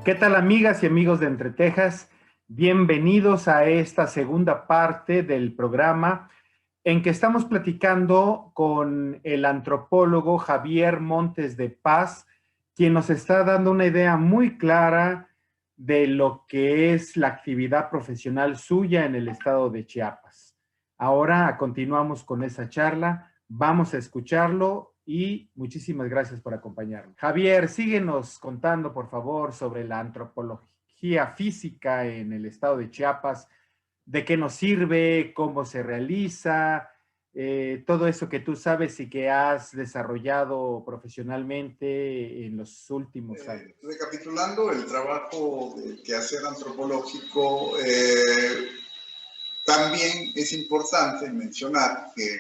¿Qué tal, amigas y amigos de Entre Tejas? Bienvenidos a esta segunda parte del programa en que estamos platicando con el antropólogo Javier Montes de Paz, quien nos está dando una idea muy clara de lo que es la actividad profesional suya en el estado de Chiapas. Ahora continuamos con esa charla, vamos a escucharlo y muchísimas gracias por acompañarnos. Javier, síguenos contando, por favor, sobre la antropología física en el estado de Chiapas, de qué nos sirve, cómo se realiza, todo eso que tú sabes y que has desarrollado profesionalmente en los últimos años. Recapitulando el trabajo de quehacer antropológico, también es importante mencionar que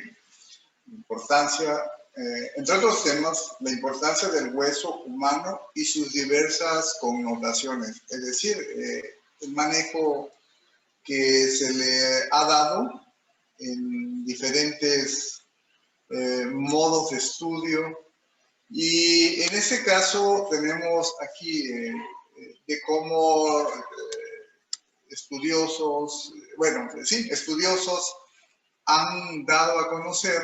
entre otros temas, la importancia del hueso humano y sus diversas connotaciones, es decir, el manejo que se le ha dado en diferentes modos de estudio. Y en ese caso tenemos aquí de cómo estudiosos han dado a conocer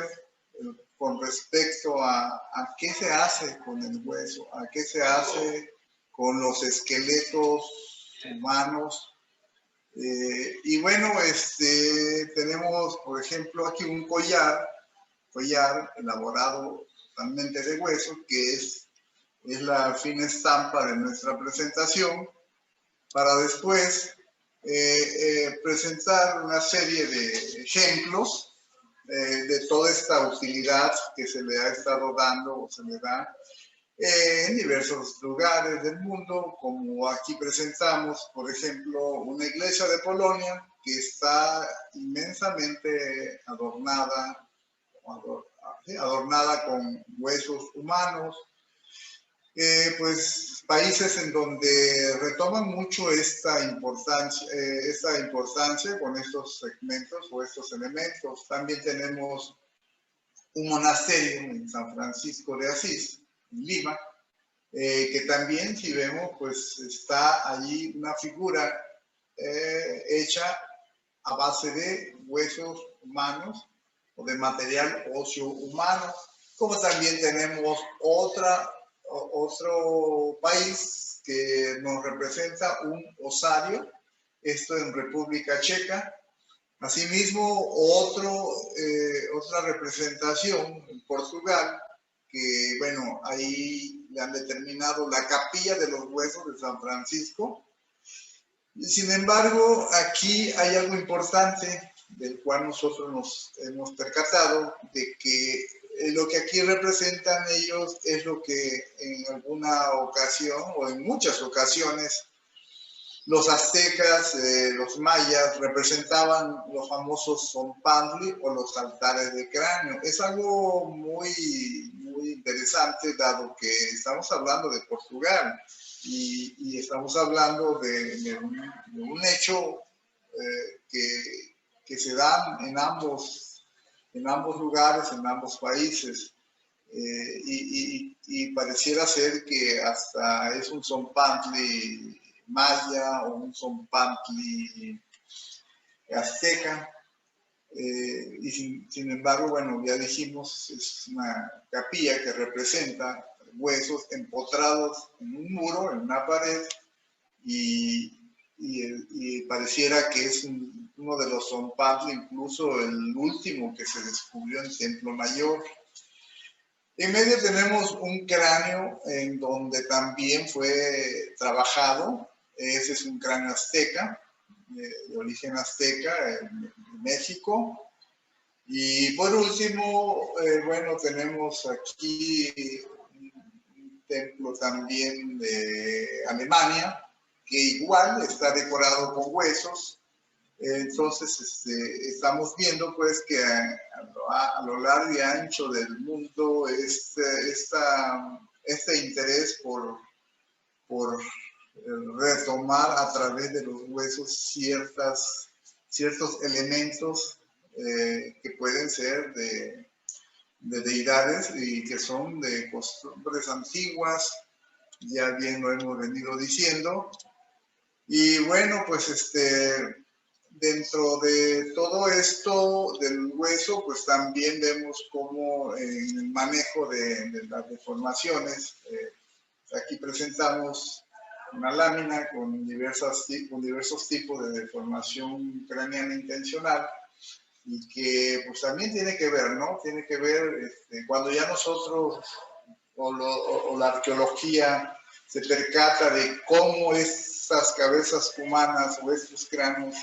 con respecto a qué se hace con el hueso, a qué se hace con los esqueletos humanos. Y bueno, tenemos, por ejemplo, aquí un collar elaborado totalmente de hueso, que es la fina estampa de nuestra presentación, para después presentar una serie de ejemplos de toda esta utilidad que se le ha estado dando o se le da en diversos lugares del mundo, como aquí presentamos, por ejemplo, una iglesia de Polonia que está inmensamente adornada con huesos humanos. Pues países en donde retoman mucho esta importancia con estos segmentos o estos elementos. También tenemos un monasterio en San Francisco de Asís, en Lima, que también, si vemos, pues está allí una figura hecha a base de huesos humanos o de material óseo humano, como también tenemos otro país que nos representa un osario, esto en República Checa. Asimismo, otra representación en Portugal, que bueno, ahí le han determinado la capilla de los huesos de San Francisco. Sin embargo, aquí hay algo importante del cual nosotros nos hemos percatado, de que lo que aquí representan ellos es lo que en alguna ocasión o en muchas ocasiones los aztecas, los mayas representaban los famosos zompantli o los altares de cráneo. Es algo muy, muy interesante, dado que estamos hablando de Portugal y estamos hablando de un hecho que se da en ambos lugares, en ambos países. Y pareciera ser que hasta es un zompantli maya o un zompantli azteca. Y sin embargo, bueno, ya dijimos, es una capilla que representa huesos empotrados en un muro, en una pared, y pareciera que es uno de los zompantli, incluso el último que se descubrió en Templo Mayor. En medio tenemos un cráneo en donde también fue trabajado. Ese es un cráneo azteca, de origen azteca, en México. Y por último, bueno, tenemos aquí un templo también de Alemania, que igual está decorado con huesos. Entonces, estamos viendo pues que a lo largo y ancho del mundo este interés por retomar a través de los huesos ciertos elementos que pueden ser de deidades y que son de costumbres antiguas, ya bien lo hemos venido diciendo. Y bueno, pues dentro de todo esto del hueso, pues también vemos cómo en el manejo de las deformaciones, aquí presentamos una lámina con diversos tipos de deformación craneana intencional y que pues también tiene que ver, ¿no? Tiene que ver cuando ya nosotros o la arqueología se percata de cómo estas cabezas humanas o estos cráneos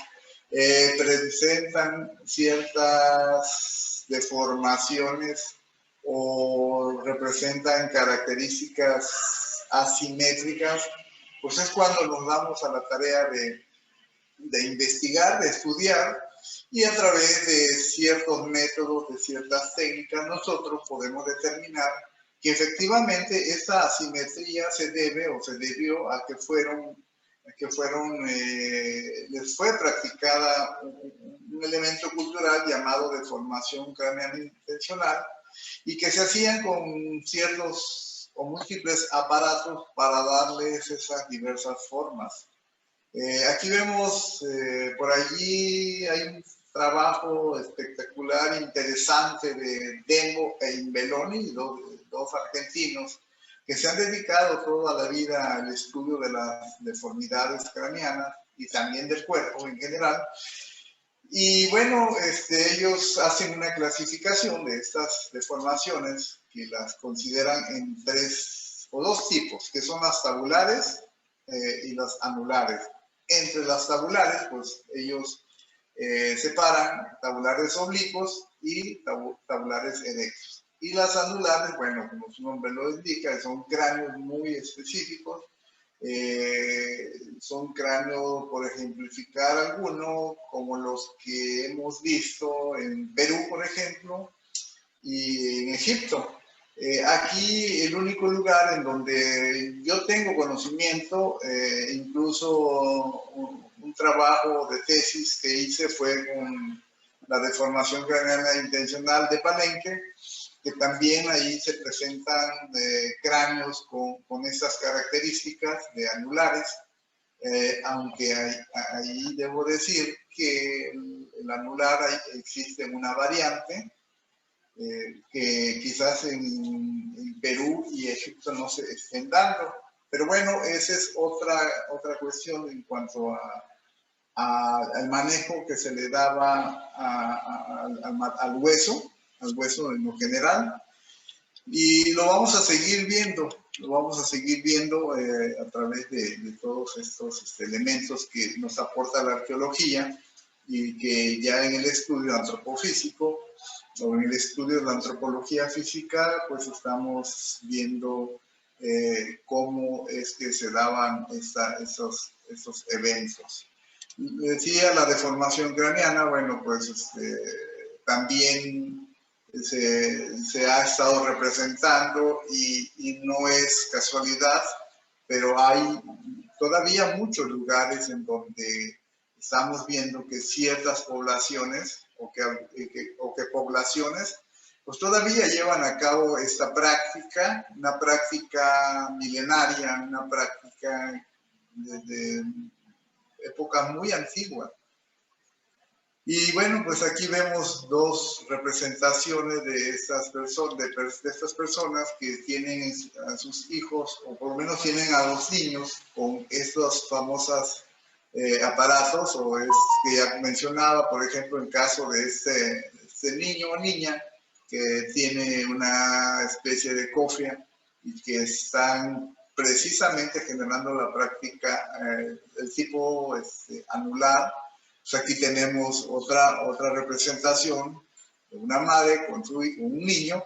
presentan ciertas deformaciones o representan características asimétricas, pues es cuando nos damos a la tarea de investigar, de estudiar, y a través de ciertos métodos, de ciertas técnicas, nosotros podemos determinar que efectivamente esta asimetría se debe o se debió a que les fue practicada un elemento cultural llamado deformación craneana intencional y que se hacían con ciertos o múltiples aparatos para darles esas diversas formas. Aquí vemos, por allí hay un trabajo espectacular, interesante de Dembo e Imbeloni, dos argentinos, que se han dedicado toda la vida al estudio de las deformidades craneanas y también del cuerpo en general. Y bueno, ellos hacen una clasificación de estas deformaciones que las consideran en dos tipos, que son las tabulares y las anulares. Entre las tabulares, pues ellos separan tabulares oblicuos y tabulares erectos. Y las anulares, bueno, como su nombre lo indica, son cráneos muy específicos. Son cráneos, por ejemplificar algunos, como los que hemos visto en Perú, por ejemplo, y en Egipto. Aquí el único lugar en donde yo tengo conocimiento, incluso un trabajo de tesis que hice fue con la deformación craneana intencional de Palenque, que también ahí se presentan cráneos con estas características de anulares, aunque ahí debo decir que el anular existe una variante, que quizás en Perú y Egipto no se estén dando. Pero bueno, esa es otra cuestión en cuanto al manejo que se le daba al hueso en lo general. Y lo vamos a seguir viendo, a través de todos estos elementos que nos aporta la arqueología y que ya en el estudio antropofísico o en el estudio de la antropología física, pues estamos viendo cómo es que se daban esos eventos. Decía la deformación craneana, bueno, pues también se ha estado representando y no es casualidad, pero hay todavía muchos lugares en donde estamos viendo que ciertas poblaciones o que poblaciones pues todavía llevan a cabo esta práctica, una práctica milenaria, una práctica de época muy antigua. Y bueno, pues aquí vemos dos representaciones de estas personas que tienen a sus hijos, o por lo menos tienen a los niños con estos famosos aparatos, o es que ya mencionaba, por ejemplo, el caso de este niño o niña que tiene una especie de cofia y que están precisamente generando la práctica, el tipo anular. Pues aquí tenemos otra representación de una madre con un niño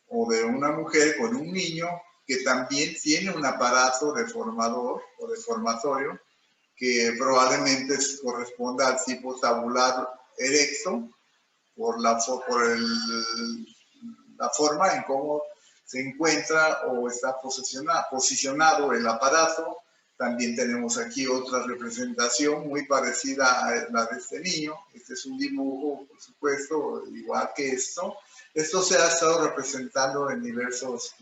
o de una mujer con un niño que también tiene un aparato deformador o deformatorio que probablemente corresponda al tipo tabular erecto por la forma en cómo se encuentra o está posicionado el aparato. También tenemos aquí otra representación muy parecida a la de este niño. Este es un dibujo, por supuesto, igual que esto, Esto se ha estado representando en diversos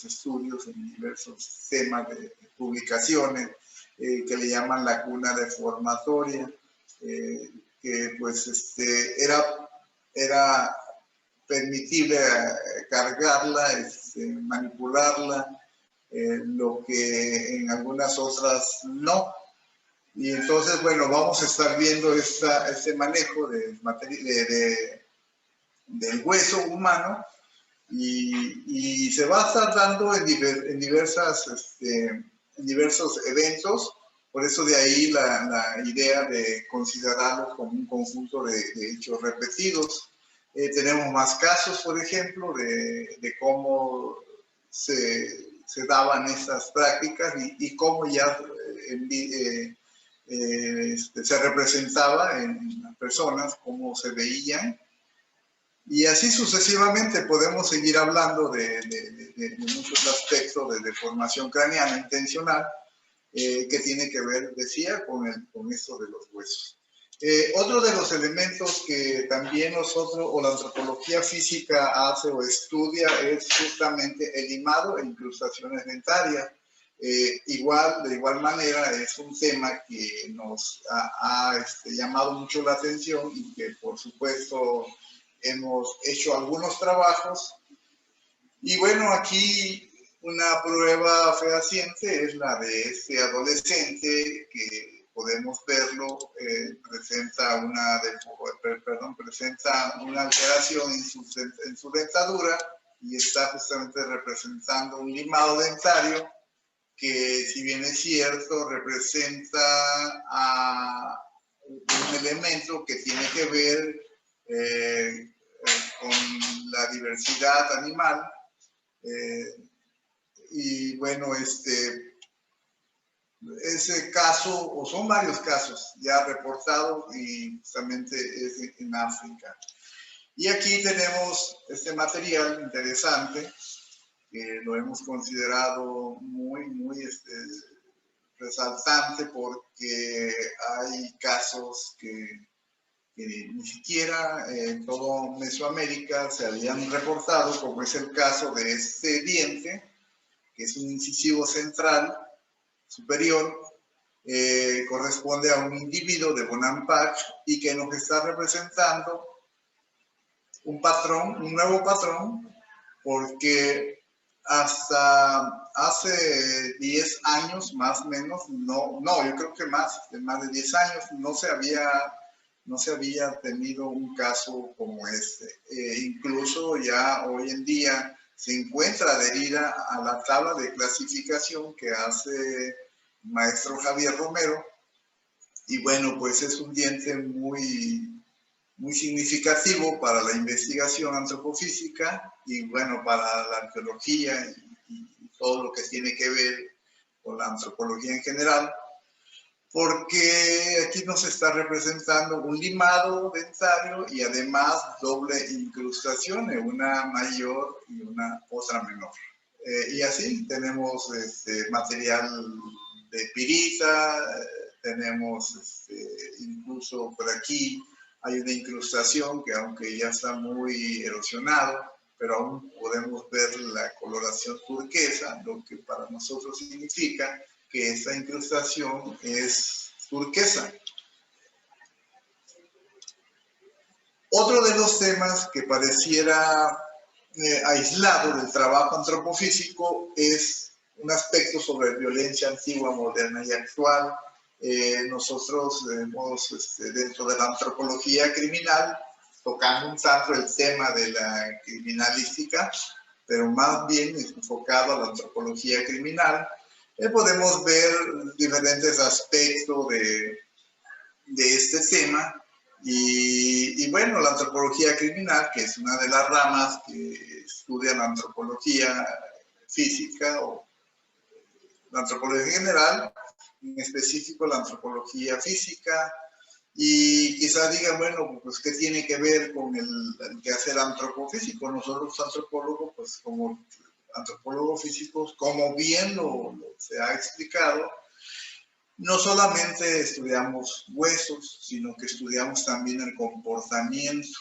estudios, en diversos temas de publicaciones, que le llaman la cuna deformatoria, que pues era permitible cargarla, manipularla, lo que en algunas otras no. Y entonces, bueno, vamos a estar viendo este manejo del hueso humano y se va a estar dando en diversos eventos. Por eso de ahí la idea de considerarlo como un conjunto de hechos repetidos. Tenemos más casos, por ejemplo, de cómo se daban estas prácticas y cómo ya se representaba en las personas, cómo se veían. Y así sucesivamente podemos seguir hablando de muchos aspectos de deformación craneana intencional que tiene que ver, decía, con esto de los huesos. Otro de los elementos que también nosotros o la antropología física hace o estudia es justamente el limado e incrustaciones dentarias. De igual manera es un tema que nos ha llamado mucho la atención y que por supuesto hemos hecho algunos trabajos. Y bueno, aquí una prueba fehaciente es la de este adolescente que podemos verlo, presenta una alteración en su dentadura y está justamente representando un limado dentario que, si bien es cierto, representa a un elemento que tiene que ver con la diversidad animal. Y bueno, ese caso, o son varios casos ya reportados y justamente es en África. Y aquí tenemos este material interesante que lo hemos considerado muy resaltante porque hay casos que ni siquiera en todo Mesoamérica se habían reportado, como es el caso de este diente, que es un incisivo central superior, corresponde a un individuo de Bonampak y que nos está representando un nuevo patrón, porque hasta hace 10 años más o menos, yo creo que más de 10 años, no se había tenido un caso como este. Incluso ya hoy en día se encuentra adherida a la tabla de clasificación que hace el maestro Javier Romero. Y bueno, pues es un diente muy significativo para la investigación antropofísica y bueno, para la arqueología y todo lo que tiene que ver con la antropología en general, porque aquí nos está representando un limado dentario y además doble incrustación, una mayor y una otra menor. Y así tenemos material de pirita, tenemos incluso por aquí hay una incrustación que, aunque ya está muy erosionado, pero aún podemos ver la coloración turquesa, lo que para nosotros significa que esta incrustación es turquesa. Otro de los temas que pareciera aislado del trabajo antropofísico es un aspecto sobre violencia antigua, moderna y actual. Nosotros hemos, dentro de la antropología criminal, tocando un tanto el tema de la criminalística, pero más bien enfocado a la antropología criminal, podemos ver diferentes aspectos de este tema. Y bueno, la antropología criminal, que es una de las ramas que estudia la antropología física o la antropología general, en específico la antropología física, y quizás digan, bueno, pues ¿qué tiene que ver con el quehacer antropofísico? Nosotros antropólogos, pues como antropólogos físicos, como bien se ha explicado, no solamente estudiamos huesos, sino que estudiamos también el comportamiento.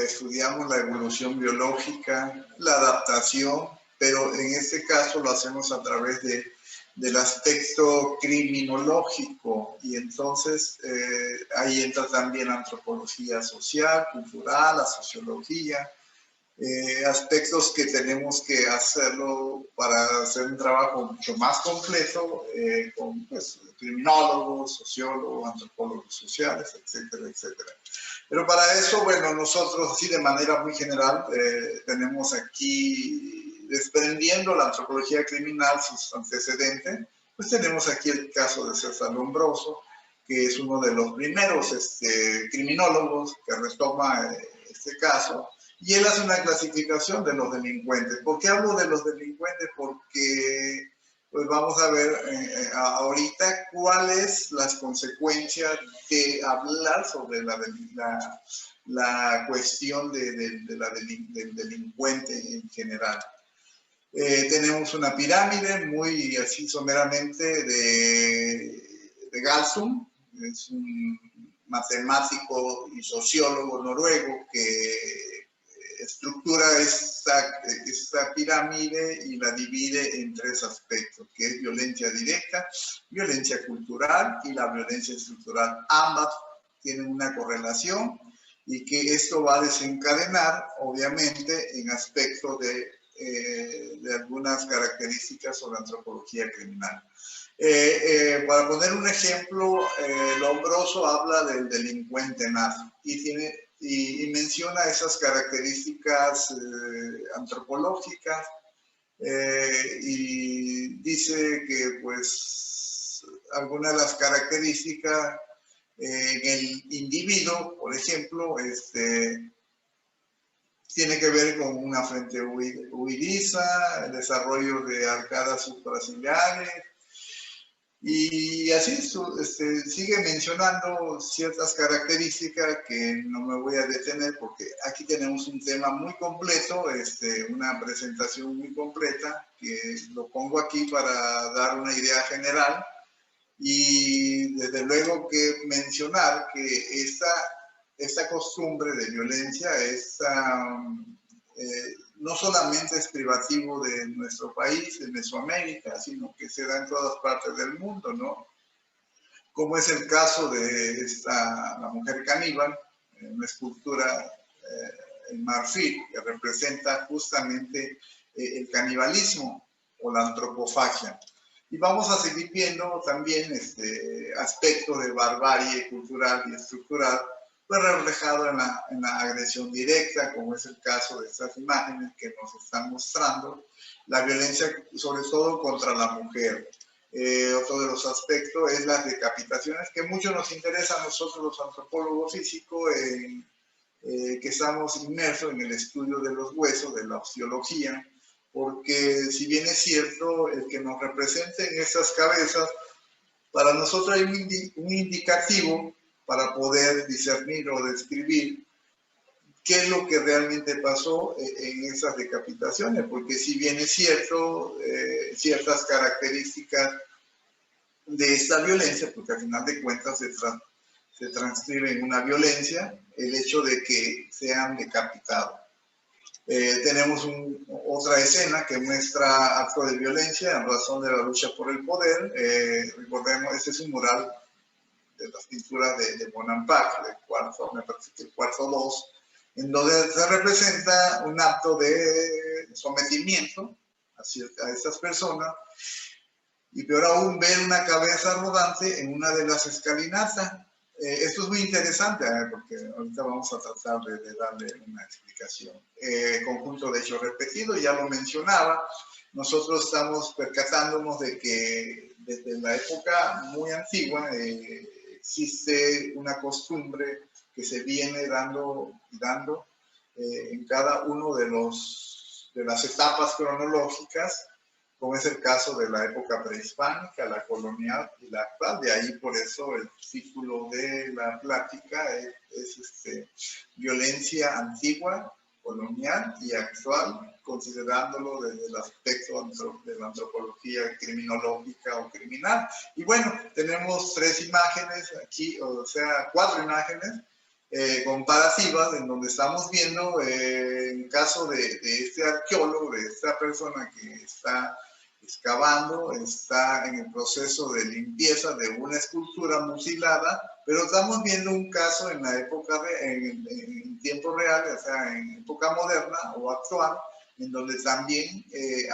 estudiamos la evolución biológica, la adaptación, pero en este caso lo hacemos a través del aspecto criminológico, y entonces ahí entra también la antropología social, cultural, la sociología, aspectos que tenemos que hacerlo para hacer un trabajo mucho más completo con pues, criminólogos, sociólogos, antropólogos sociales, etcétera, etcétera. Pero para eso, bueno, nosotros así de manera muy general tenemos aquí, desprendiendo la antropología criminal, sus antecedentes, pues tenemos aquí el caso de César Lombroso, que es uno de los primeros criminólogos que retoma este caso. Y él hace una clasificación de los delincuentes. ¿Por qué hablo de los delincuentes? Porque pues vamos a ver ahorita cuáles las consecuencias de hablar sobre la cuestión del delincuente en general. Tenemos una pirámide muy así someramente de Galsum, es un matemático y sociólogo noruego que estructura esta pirámide y la divide en tres aspectos, que es violencia directa, violencia cultural y la violencia estructural. Ambas tienen una correlación y que esto va a desencadenar, obviamente, en aspectos de algunas características sobre antropología criminal. Para poner un ejemplo, Lombroso habla del delincuente nazi y menciona esas características antropológicas y dice que pues algunas de las características en el individuo, por ejemplo, tiene que ver con una frente huidiza, el desarrollo de arcadas supraciliares, y así sigue mencionando ciertas características que no me voy a detener porque aquí tenemos un tema muy completo, una presentación muy completa, que lo pongo aquí para dar una idea general. Y desde luego que mencionar que esta costumbre de violencia no solamente es privativo de nuestro país, de Mesoamérica, sino que se da en todas partes del mundo, ¿no? Como es el caso de la mujer caníbal, una escultura en marfil que representa justamente el canibalismo o la antropofagia. Y vamos a seguir viendo también aspecto de barbarie cultural y estructural, pues reflejado en la agresión directa, como es el caso de estas imágenes que nos están mostrando, la violencia sobre todo contra la mujer. Otro de los aspectos es las decapitaciones, que mucho nos interesa a nosotros los antropólogos físicos, que estamos inmersos en el estudio de los huesos, de la osteología, porque si bien es cierto, el que nos representen esas cabezas, para nosotros hay un indicativo para poder discernir o describir qué es lo que realmente pasó en esas decapitaciones, porque si bien es cierto, ciertas características de esta violencia, porque al final de cuentas se transcribe en una violencia, el hecho de que sean decapitados. Tenemos otra escena que muestra acto de violencia en razón de la lucha por el poder. Recordemos, este es un mural de las pinturas de Bonampak, del cuarto, me parece que el cuarto 2, en donde se representa un acto de sometimiento a estas personas, y peor aún ver una cabeza rodante en una de las escalinatas. Esto es muy interesante porque ahorita vamos a tratar de darle una explicación. Conjunto de hechos repetidos, ya lo mencionaba, nosotros estamos percatándonos de que desde la época muy antigua existe una costumbre que se viene dando en cada uno de las etapas cronológicas, como es el caso de la época prehispánica, la colonial y la actual. De ahí por eso el título de la plática es violencia antigua, colonial y actual, considerándolo desde el aspecto de la antropología criminológica o criminal. Y bueno, tenemos 3 imágenes aquí, o sea, 4 imágenes, comparativas en donde estamos viendo el caso de este arqueólogo, de esta persona que está excavando, está en el proceso de limpieza de una escultura mutilada, pero estamos viendo un caso en la época, en tiempo real, o sea, en época moderna o actual, en donde también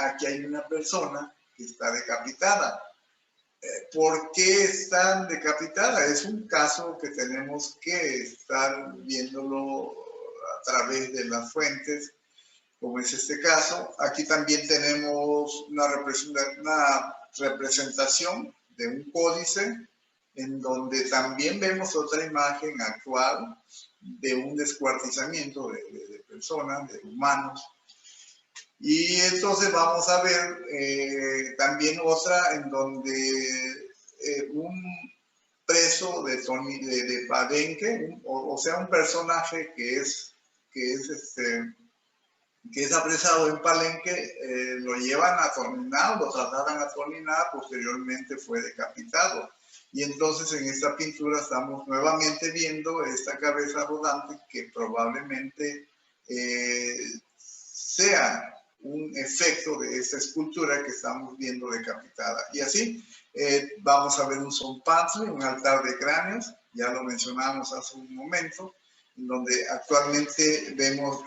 aquí hay una persona que está decapitada. ¿Por qué están decapitadas? Es un caso que tenemos que estar viéndolo a través de las fuentes, como es este caso. Aquí también tenemos una representación de un códice, en donde también vemos otra imagen actual de un descuartizamiento de personas, de humanos. Y entonces vamos a ver también otra en donde un preso de Palenque, o sea, un personaje que es apresado en Palenque, lo llevan atornillado, lo trataran atornillado, posteriormente fue decapitado. Y entonces en esta pintura estamos nuevamente viendo esta cabeza rodante que probablemente sea un efecto de esta escultura que estamos viendo decapitada. Y así vamos a ver un Zompantli, un altar de cráneos, ya lo mencionamos hace un momento, en donde actualmente vemos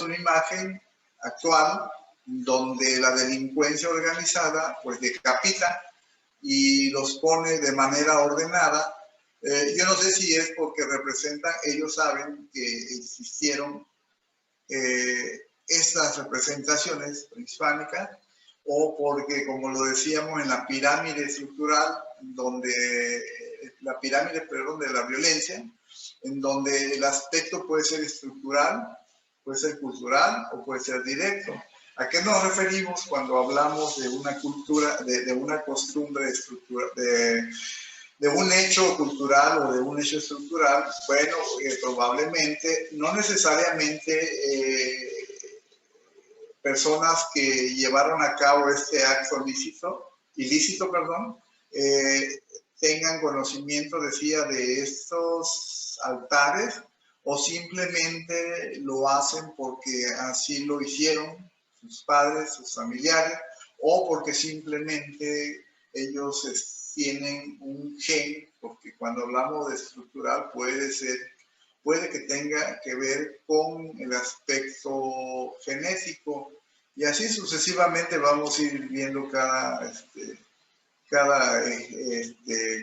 una imagen actual donde la delincuencia organizada pues decapita y los pone de manera ordenada. Yo no sé si es porque representan, ellos saben que existieron estas representaciones prehispánicas, o porque, como lo decíamos, en la pirámide estructural, la pirámide, perdón, de la violencia, en donde el aspecto puede ser estructural, puede ser cultural o puede ser directo. ¿A qué nos referimos cuando hablamos de una cultura, de una costumbre estructural, de un hecho cultural o de un hecho estructural? Bueno, probablemente, no necesariamente personas que llevaron a cabo este acto ilícito, tengan conocimiento, decía, de estos altares, o simplemente lo hacen porque así lo hicieron sus padres, sus familiares, o porque simplemente ellos tienen un gen, porque cuando hablamos de estructural puede que tenga que ver con el aspecto genético, y así sucesivamente vamos a ir viendo cada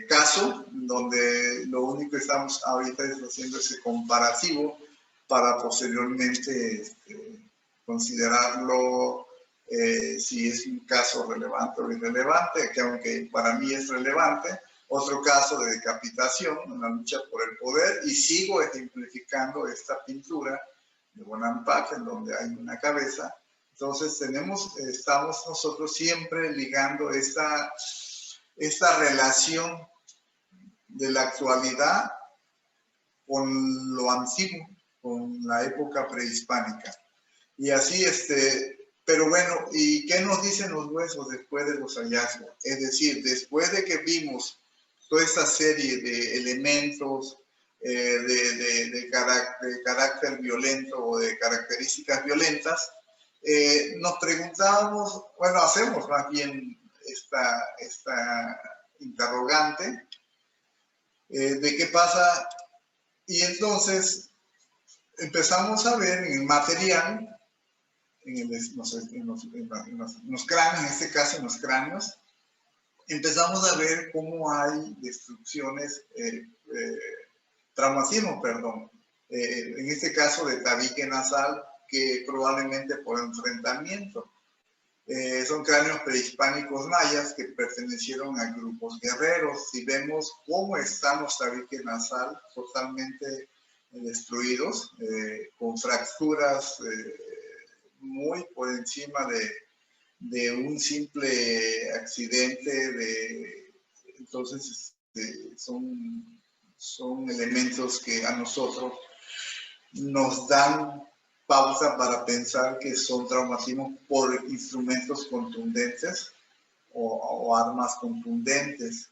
caso, donde lo único que estamos ahorita es haciendo ese comparativo para posteriormente considerarlo si es un caso relevante o irrelevante, que aunque para mí es relevante. Otro caso de decapitación, una lucha por el poder, y sigo ejemplificando esta pintura de Bonampak, en donde hay una cabeza. Entonces estamos nosotros siempre ligando esta relación de la actualidad con lo antiguo, con la época prehispánica. Y así, pero bueno, ¿y qué nos dicen los huesos después de los hallazgos? Es decir, después de que vimos toda esta serie de elementos de carácter violento o de características violentas, nos preguntábamos, bueno, hacemos más bien esta interrogante de qué pasa, y entonces empezamos a ver en el material, en los cráneos, en este caso en los cráneos, empezamos a ver cómo hay destrucciones, traumatismo, perdón, en este caso de tabique nasal, que probablemente por enfrentamiento. Son cráneos prehispánicos mayas que pertenecieron a grupos guerreros. Si vemos cómo están los tabiques nasal, totalmente destruidos, con fracturas muy por encima de un simple accidente. Entonces son elementos que a nosotros nos dan pausa para pensar que son traumatismos por instrumentos contundentes o armas contundentes.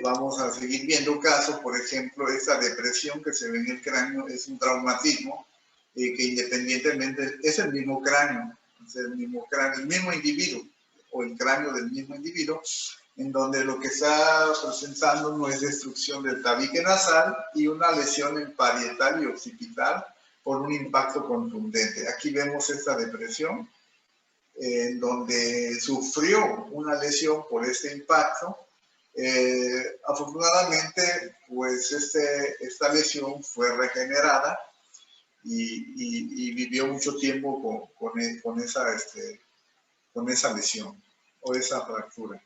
Vamos a seguir viendo casos, por ejemplo, esta depresión que se ve en el cráneo es un traumatismo que independientemente es el mismo cráneo, el mismo individuo o el cráneo del mismo individuo, en donde lo que está presentando no es destrucción del tabique nasal y una lesión en parietal y occipital por un impacto contundente. Aquí vemos esta depresión en donde sufrió una lesión por este impacto. Afortunadamente, pues esta lesión fue regenerada y vivió mucho tiempo con esa lesión o esa fractura.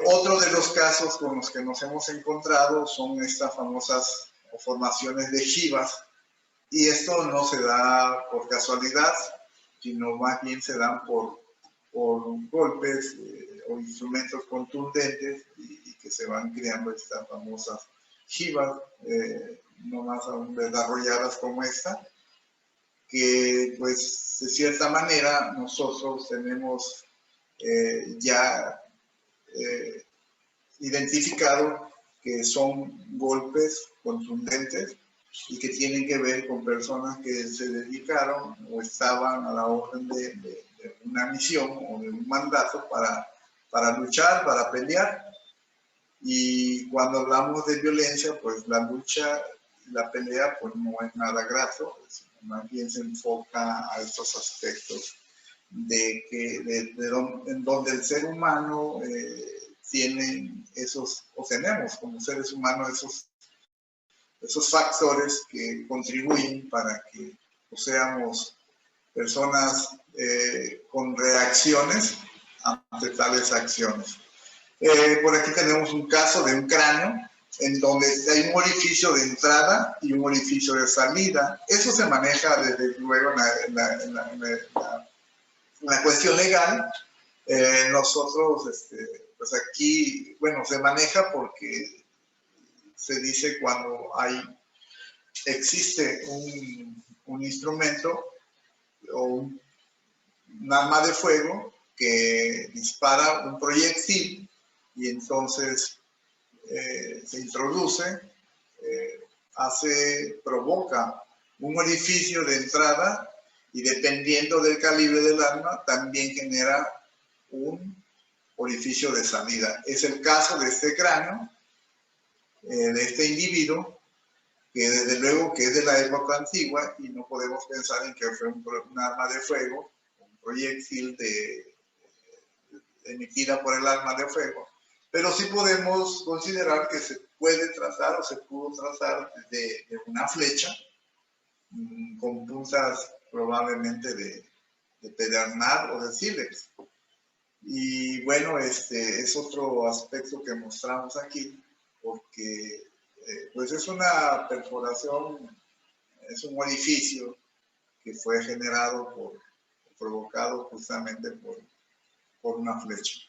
Otro de los casos con los que nos hemos encontrado son estas famosas formaciones de jivas, y esto no se da por casualidad, sino más bien se dan por golpes o instrumentos contundentes y que se van creando estas famosas jivas, no más aún desarrolladas como esta, que pues de cierta manera nosotros tenemos ya identificado que son golpes contundentes y que tienen que ver con personas que se dedicaron o estaban a la orden de una misión o de un mandato para luchar, para pelear. Y cuando hablamos de violencia, pues la lucha, la pelea, pues no es nada grato, más bien se enfoca a estos aspectos en donde el ser humano tiene tenemos como seres humanos esos factores que contribuyen para que seamos personas con reacciones ante tales acciones. Por aquí tenemos un caso de un cráneo en donde hay un orificio de entrada y un orificio de salida. Eso se maneja desde luego en la cuestión legal. Nosotros, pues aquí, bueno, se maneja porque se dice cuando existe un instrumento o un arma de fuego que dispara un proyectil y entonces se introduce, provoca un orificio de entrada y dependiendo del calibre del arma también genera un orificio de salida. Es el caso de este cráneo, de este individuo, que desde luego que es de la época antigua y no podemos pensar en que fue un arma de fuego, un proyectil emitida por el arma de fuego, pero sí podemos considerar que se puede trazar o se pudo trazar de una flecha con puntas probablemente de pedernal o de sílex. Y bueno, es otro aspecto que mostramos aquí, porque pues es una perforación, es un orificio que fue generado provocado justamente por una flecha.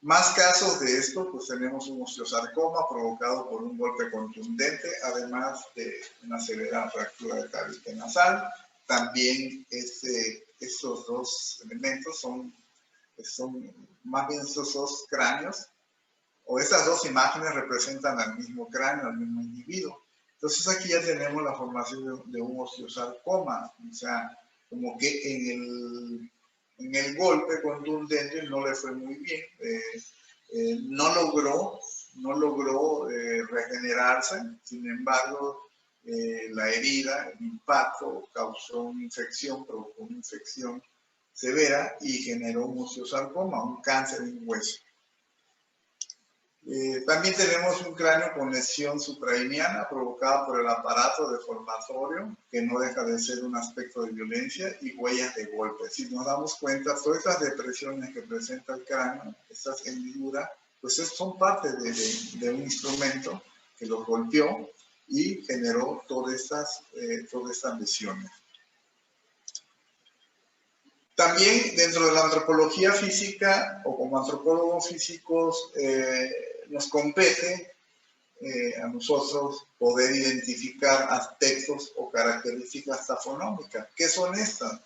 Más casos de esto, pues tenemos un osteosarcoma provocado por un golpe contundente, además de una severa fractura de tabique nasal. También estos dos elementos son más bien estos dos cráneos, o estas dos imágenes representan al mismo cráneo, al mismo individuo. Entonces aquí ya tenemos la formación de un osteosarcoma, o sea, como que en el golpe contundente no le fue muy bien, no logró regenerarse, sin embargo, la herida, el impacto causó una infección, provocó una infección severa y generó un osteosarcoma, un cáncer en hueso. También tenemos un cráneo con lesión suprainiana provocada por el aparato deformatorio, que no deja de ser un aspecto de violencia, y huellas de golpe. Si nos damos cuenta, todas estas depresiones que presenta el cráneo, estas hendiduras, pues son parte de un instrumento que los golpeó y generó todas estas lesiones. También dentro de la antropología física, o como antropólogos físicos, nos compete a nosotros poder identificar aspectos o características tafonómicas. ¿Qué son estas?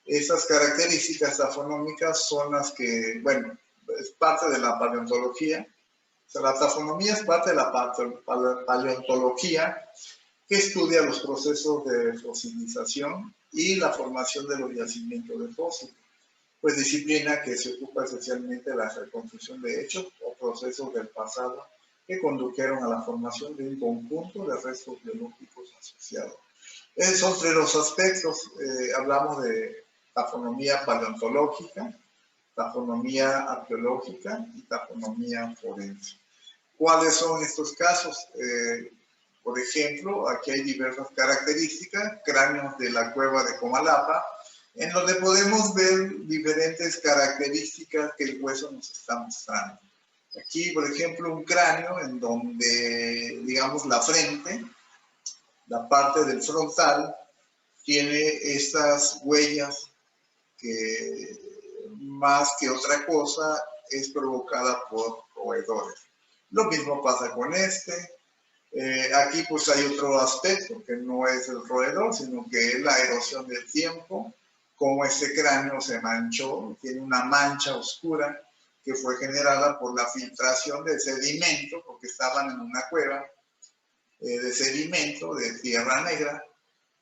Estas características tafonómicas son las que, bueno, es parte de la paleontología, O sea, la taxonomía es parte de la paleontología que estudia los procesos de fosilización y la formación de los yacimientos de fósiles, pues disciplina que se ocupa esencialmente de la reconstrucción de hechos o procesos del pasado que condujeron a la formación de un conjunto de restos biológicos asociados. Esos son tres los aspectos. Hablamos de taxonomía paleontológica, taxonomía arqueológica y taxonomía forense. ¿Cuáles son estos casos? Por ejemplo, aquí hay diversas características, cráneos de la cueva de Comalapa, en donde podemos ver diferentes características que el hueso nos está mostrando. Aquí, por ejemplo, un cráneo en donde, digamos, la frente, la parte del frontal, tiene estas huellas que más que otra cosa es provocada por roedores. Lo mismo pasa con este. Aquí pues hay otro aspecto que no es el roedor, sino que es la erosión del tiempo, como este cráneo se manchó, tiene una mancha oscura que fue generada por la filtración de sedimento, porque estaban en una cueva de sedimento, de tierra negra,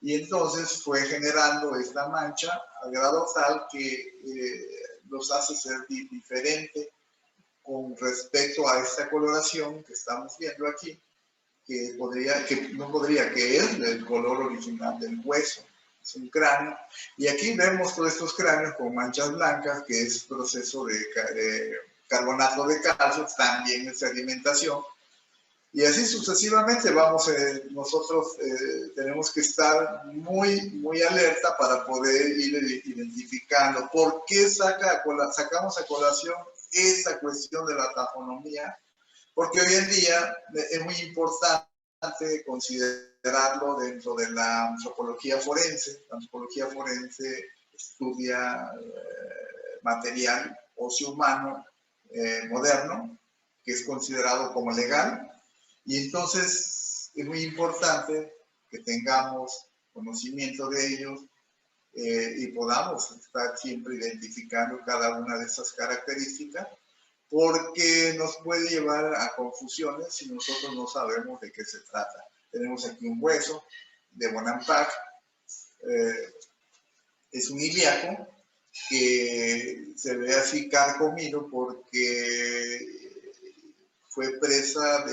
y entonces fue generando esta mancha a grado tal que los hace ser diferentes con respecto a esta coloración que estamos viendo aquí, que es el color original del hueso, es un cráneo. Y aquí vemos todos estos cráneos con manchas blancas, que es proceso de carbonato de calcio, también es sedimentación. Y así sucesivamente nosotros tenemos que estar muy alerta para poder ir identificando por qué sacamos a colación esa cuestión de la taxonomía, porque hoy en día es muy importante considerarlo dentro de la antropología forense. La antropología forense estudia material óseo humano moderno, que es considerado como legal, y entonces es muy importante que tengamos conocimiento de ellos y podamos estar siempre identificando cada una de esas características, porque nos puede llevar a confusiones si nosotros no sabemos de qué se trata. Tenemos aquí un hueso de Bonampak, es un ilíaco que se ve así carcomido porque fue presa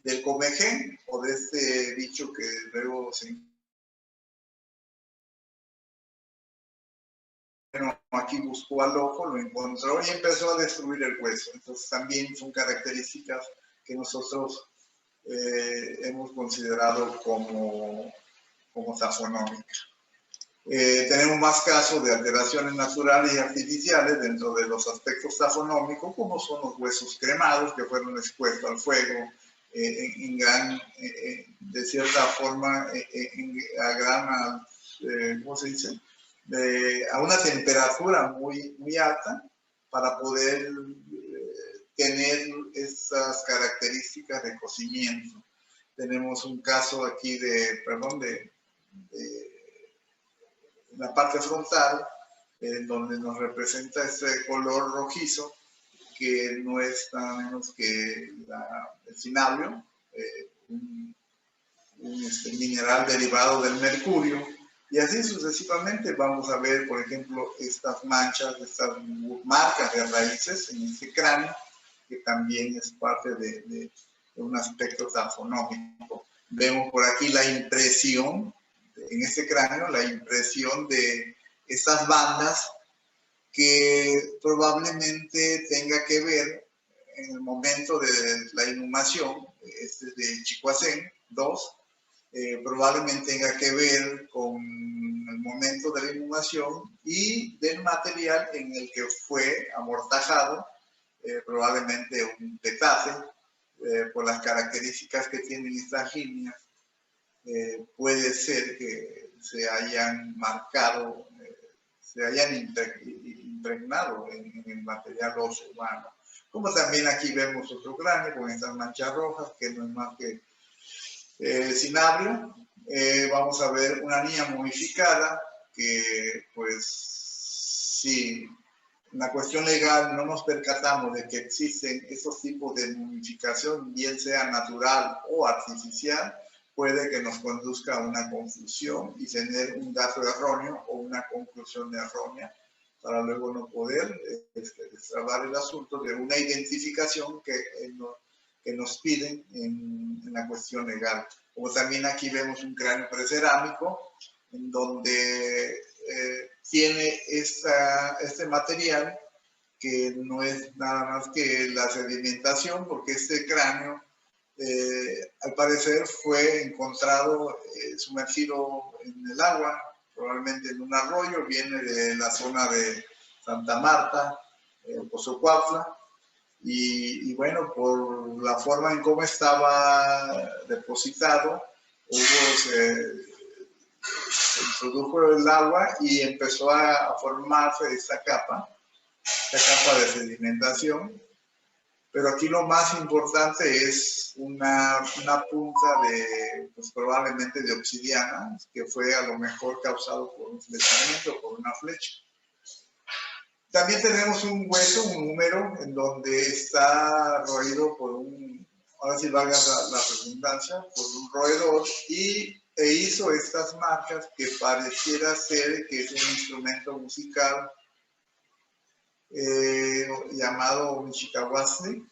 del comején, o de este bicho que luego se... Bueno, aquí buscó al loco, lo encontró y empezó a destruir el hueso. Entonces también son características que nosotros hemos considerado como taxonómicas. Tenemos más casos de alteraciones naturales y artificiales dentro de los aspectos taxonómicos, como son los huesos cremados que fueron expuestos al fuego de cierta forma a gran, ¿cómo se dice? A una temperatura muy alta para poder tener estas características de cocimiento. Tenemos un caso aquí de la parte frontal, donde nos representa este color rojizo, que no es nada menos que el cinabrio, un mineral derivado del mercurio. Y así sucesivamente vamos a ver, por ejemplo, estas manchas, estas marcas de raíces en este cráneo, que también es parte de un aspecto taxonómico. Vemos por aquí la impresión, en este cráneo, la impresión de estas bandas que probablemente tenga que ver en el momento de la inhumación, este es de Chicoacén 2, probablemente tenga que ver con el momento de la inhumación y del material en el que fue amortajado, probablemente un petate, por las características que tienen estas líneas, puede ser que se hayan marcado, se hayan impregnado en el material óseo humano. Como también aquí vemos otro cráneo con estas manchas rojas, que no es más que cinabrio. Vamos a ver una niña momificada que pues sí en la cuestión legal no nos percatamos de que existen esos tipos de momificación, bien sea natural o artificial, puede que nos conduzca a una confusión y tener un dato erróneo o una conclusión errónea para luego no poder destrabar el asunto de una identificación que nos piden en la cuestión legal. Como también aquí vemos un cráneo precerámico, en donde tiene este material que no es nada más que la sedimentación, porque este cráneo al parecer fue encontrado sumergido en el agua, probablemente en un arroyo, viene de la zona de Santa Marta, Pozocuautla, y bueno, por la forma en cómo estaba depositado, se introdujo el agua y empezó a formarse esta capa de sedimentación. Pero aquí lo más importante es una punta de, pues probablemente de obsidiana, que fue a lo mejor causado por un flechamiento, por una flecha. También tenemos un hueso, un húmero, en donde está roído por un, ahora sí valga la redundancia, por un roedor, e hizo estas marcas que pareciera ser que es un instrumento musical llamado Michikahuasli,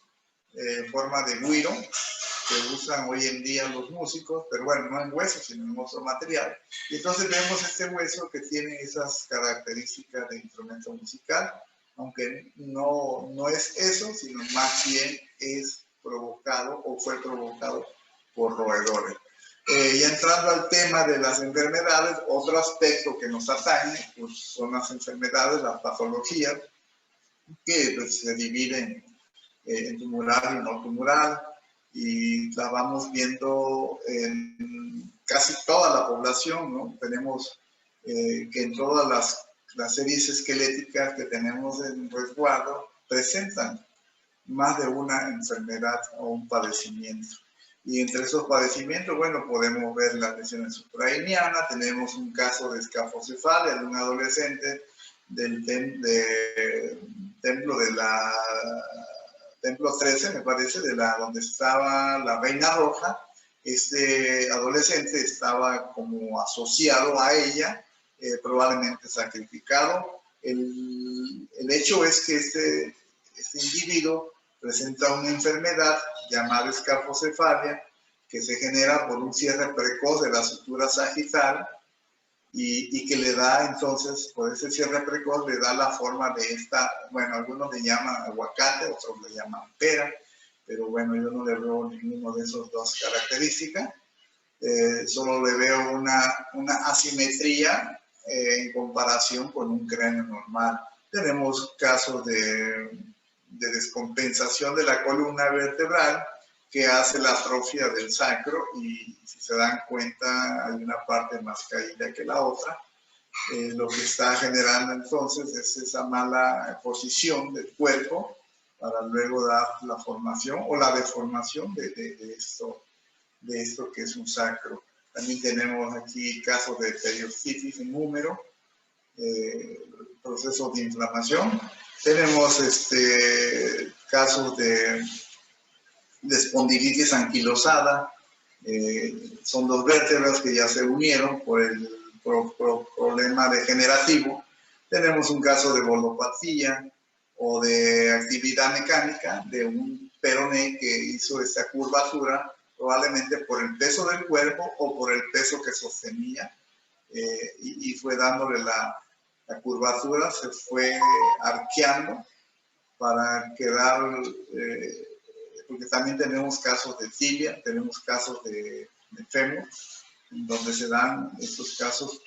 en forma de güiro, que usan hoy en día los músicos, pero bueno, no en hueso, sino en otro material. Y entonces vemos este hueso que tiene esas características de instrumento musical, aunque no es eso, sino más bien es provocado o fue provocado por roedores. Y entrando al tema de las enfermedades, otro aspecto que nos atañe pues, son las enfermedades, la patología, que pues, se dividen en tumoral y no tumoral, y la vamos viendo en casi toda la población, ¿no? Tenemos que en todas las series esqueléticas que tenemos en resguardo presentan más de una enfermedad o un padecimiento. Y entre esos padecimientos, bueno, podemos ver las lesiones suprainianas, tenemos un caso de escafocefalia de un adolescente del templo 13, me parece, donde estaba la Reina Roja. Este adolescente estaba como asociado a ella, probablemente sacrificado. El hecho es que este individuo presenta una enfermedad llamada escafocefalia, que se genera por un cierre precoz de la sutura sagital, y que le da entonces, por ese cierre precoz, le da la forma de esta, bueno, algunos le llaman aguacate, otros le llaman pera, pero bueno, yo no le veo ninguno de esos dos características, solo le veo una asimetría en comparación con un cráneo normal. Tenemos casos de descompensación de la columna vertebral, que hace la atrofia del sacro, y si se dan cuenta hay una parte más caída que la otra. Lo que está generando entonces es esa mala posición del cuerpo para luego dar la formación o la deformación de esto que es un sacro. También tenemos aquí casos de periostitis en húmero, procesos de inflamación. Tenemos casos de espondilitis anquilosada, son dos vértebras que ya se unieron por el problema degenerativo. Tenemos un caso de bolopatía o de actividad mecánica de un peroné que hizo esta curvatura, probablemente por el peso del cuerpo o por el peso que sostenía, y fue dándole la curvatura, se fue arqueando para quedar, porque también tenemos casos de tibia, tenemos casos de fémur, donde se dan estos casos,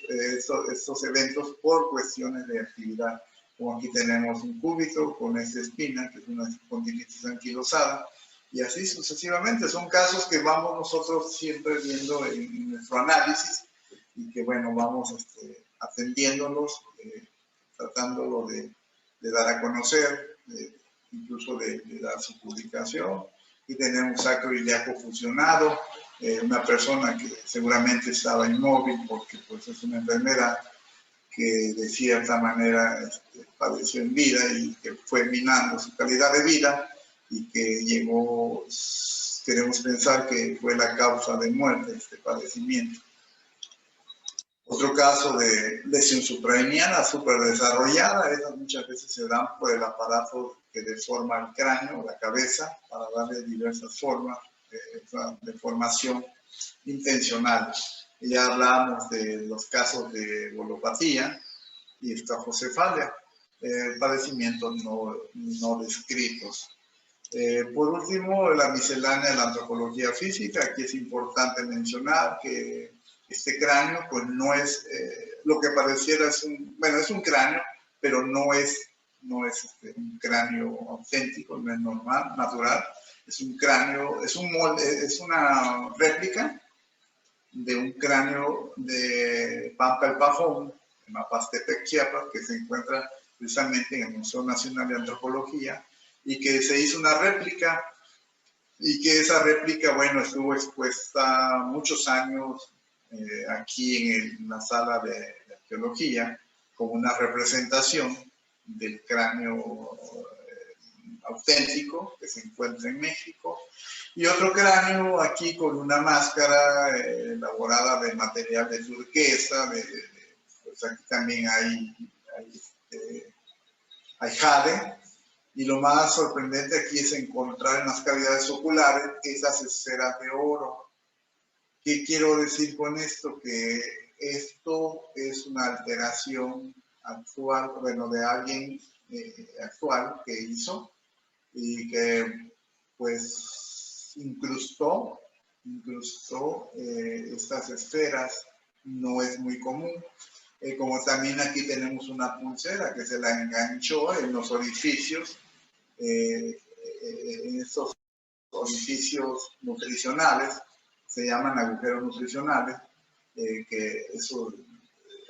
estos eventos por cuestiones de actividad. Como aquí tenemos un cúbito con esta espina, que es una espondilitis anquilosada, y así sucesivamente. Son casos que vamos nosotros siempre viendo en nuestro análisis, y que bueno, vamos atendiéndolos, tratándolo de dar a conocer, incluso de dar su publicación. Y tenemos sacro ilíaco fusionado, una persona que seguramente estaba inmóvil porque pues, es una enfermedad que de cierta manera padeció en vida y que fue minando su calidad de vida y que llegó, queremos pensar que fue la causa de muerte, este padecimiento. Otro caso de lesión suprarreniana superdesarrollada, esas muchas veces se dan por el aparato que deforma el cráneo, la cabeza, para darle diversas formas de deformación intencional. Ya hablábamos de los casos de bolopatía y estrafocefalia, padecimientos no descritos. Por último, la miscelánea de la antropología física. Aquí es importante mencionar que este cráneo, pues no es lo que pareciera, es un cráneo, pero no es un cráneo auténtico, no es normal, natural. Es un cráneo, es una réplica de un cráneo de Pampa el Pajón, en Mapastepec, Chiapas, que se encuentra precisamente en el Museo Nacional de Antropología, y que se hizo una réplica, y que esa réplica, bueno, estuvo expuesta muchos años aquí en la sala de arqueología, como una representación del cráneo auténtico que se encuentra en México, y otro cráneo aquí con una máscara elaborada de material de turquesa, pues aquí también hay jade, y lo más sorprendente aquí es encontrar en las cavidades oculares esas esferas de oro. ¿Qué quiero decir con esto? Que esto es una alteración actual, bueno, de alguien actual que hizo y que pues incrustó estas esferas. No es muy común. Como también aquí tenemos una pulsera que se la enganchó en los orificios, en estos orificios nutricionales, se llaman agujeros nutricionales, que eso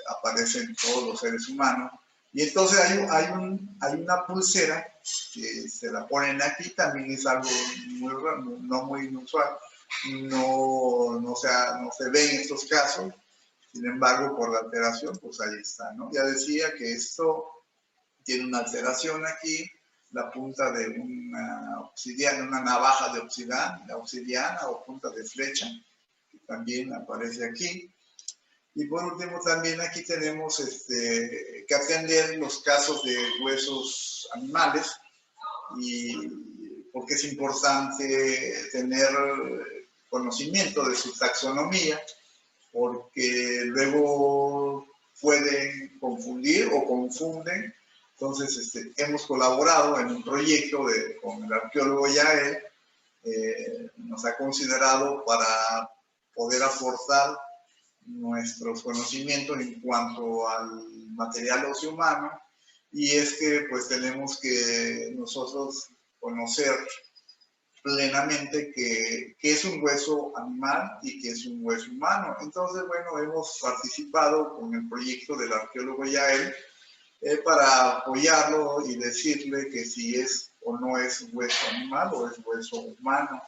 aparece en todos los seres humanos. Y entonces hay una pulsera que se la ponen aquí, también es algo no muy inusual, no se ve en estos casos. Sin embargo, por la alteración, pues ahí está, ¿no? Ya decía que esto tiene una alteración aquí, la punta de una obsidiana, una navaja de obsidiana o punta de flecha, que también aparece aquí. Y por último, también aquí tenemos que atender los casos de huesos animales, y porque es importante tener conocimiento de su taxonomía, porque luego pueden confundir o confunden. Entonces, hemos colaborado en un proyecto con el arqueólogo Yael, nos ha considerado para poder aportar nuestros conocimientos en cuanto al material óseo humano, y es que pues tenemos que nosotros conocer plenamente qué es un hueso animal y qué es un hueso humano. Entonces, bueno, hemos participado con el proyecto del arqueólogo Yael para apoyarlo y decirle que si es o no es hueso animal o es hueso humano.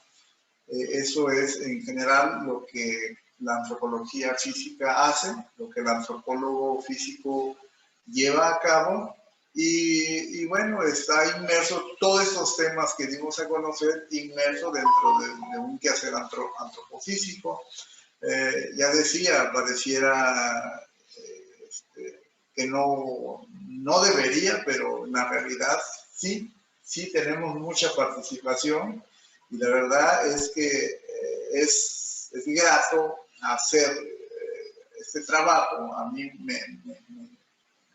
Eso es en general lo que la antropología física hace, lo que el antropólogo físico lleva a cabo. Y bueno, está inmerso todos estos temas que dimos a conocer, inmerso dentro de un quehacer antropofísico. Ya decía, pareciera que no debería, pero en la realidad sí tenemos mucha participación, y la verdad es que es grato hacer este trabajo. A mí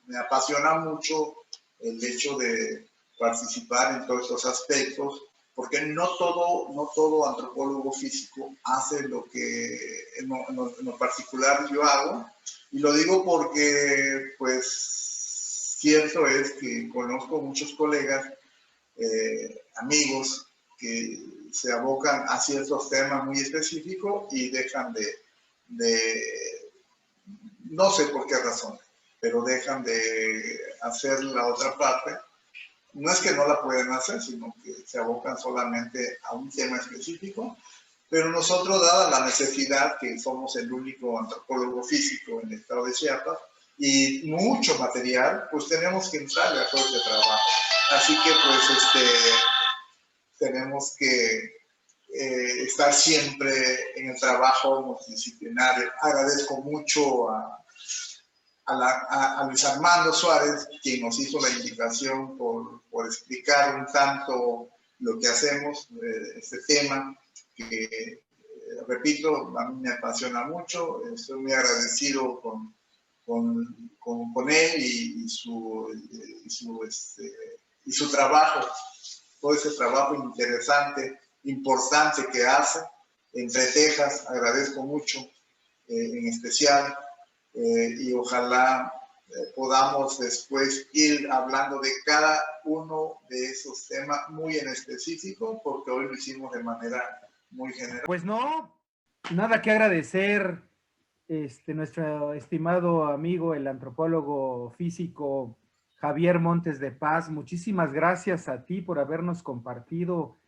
me apasiona mucho el hecho de participar en todos estos aspectos, porque no todo antropólogo físico hace lo que en lo particular yo hago, y lo digo porque pues cierto es que conozco muchos colegas, amigos, que se abocan a ciertos temas muy específicos y dejan no sé por qué razón, pero dejan de hacer la otra parte. No es que no la pueden hacer, sino que se abocan solamente a un tema específico, pero nosotros, dada la necesidad que somos el único antropólogo físico en el estado de Chiapas, y mucho material, pues tenemos que entrarle a todo este trabajo. Así que pues tenemos que estar siempre en el trabajo multidisciplinario. Agradezco mucho a Luis Armando Suárez, quien nos hizo la invitación por explicar un tanto lo que hacemos, este tema, que repito, a mí me apasiona mucho. Estoy muy agradecido con él y su trabajo, todo ese trabajo interesante, importante que hace. Entre Tejas, agradezco mucho, en especial, y ojalá podamos después ir hablando de cada uno de esos temas muy en específico, porque hoy lo hicimos de manera muy general. Pues no, nada que agradecer, nuestro estimado amigo, el antropólogo físico Javier Montes de Paz. Muchísimas gracias a ti por habernos compartido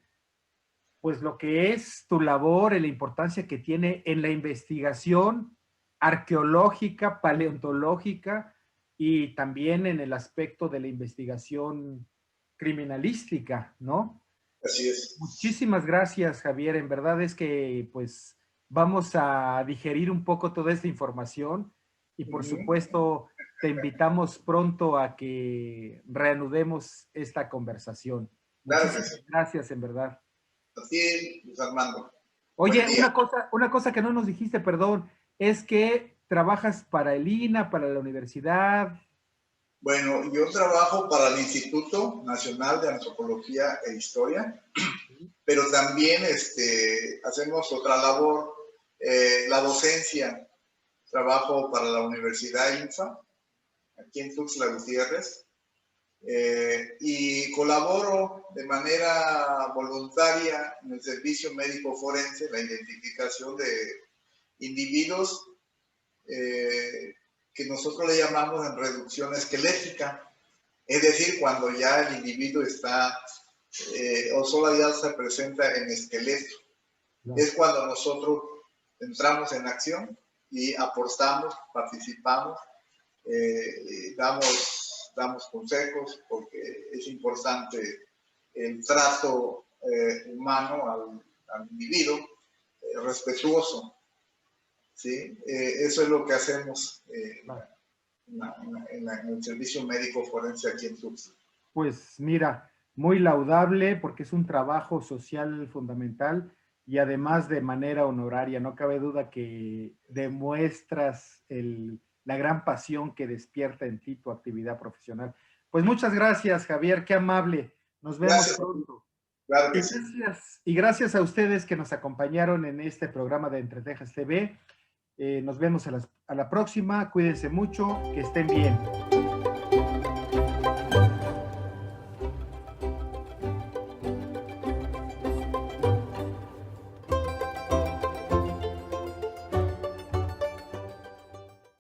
pues lo que es tu labor y la importancia que tiene en la investigación arqueológica, paleontológica y también en el aspecto de la investigación criminalística, ¿no? Así es. Muchísimas gracias, Javier. En verdad es que pues vamos a digerir un poco toda esta información y por supuesto te invitamos pronto a que reanudemos esta conversación. Claro Muchísimas que sí. gracias, en verdad. Así, Luis Armando. Oye, una cosa que no nos dijiste, perdón, es que trabajas para el INA, para la universidad. Bueno, yo trabajo para el Instituto Nacional de Antropología e Historia, pero también hacemos otra labor, la docencia. Trabajo para la Universidad INFA, aquí en Tuxtla Gutiérrez, y colaboro de manera voluntaria en el servicio médico forense, la identificación de individuos que nosotros le llamamos en reducción esquelética, es decir, cuando ya el individuo está o solo ya se presenta en esqueleto. No. Es cuando nosotros entramos en acción y aportamos, participamos, damos consejos, porque es importante el trato humano al individuo, respetuoso. ¿Sí? Eso es lo que hacemos en el servicio médico forense aquí en Tuxtla. Pues mira, muy laudable porque es un trabajo social fundamental y además de manera honoraria. No cabe duda que demuestras la gran pasión que despierta en ti tu actividad profesional. Pues muchas gracias, Javier, qué amable. Nos vemos pronto. Claro que sí. Y gracias a ustedes que nos acompañaron en este programa de Entre Tejas TV. Nos vemos a la próxima. Cuídense mucho, que estén bien.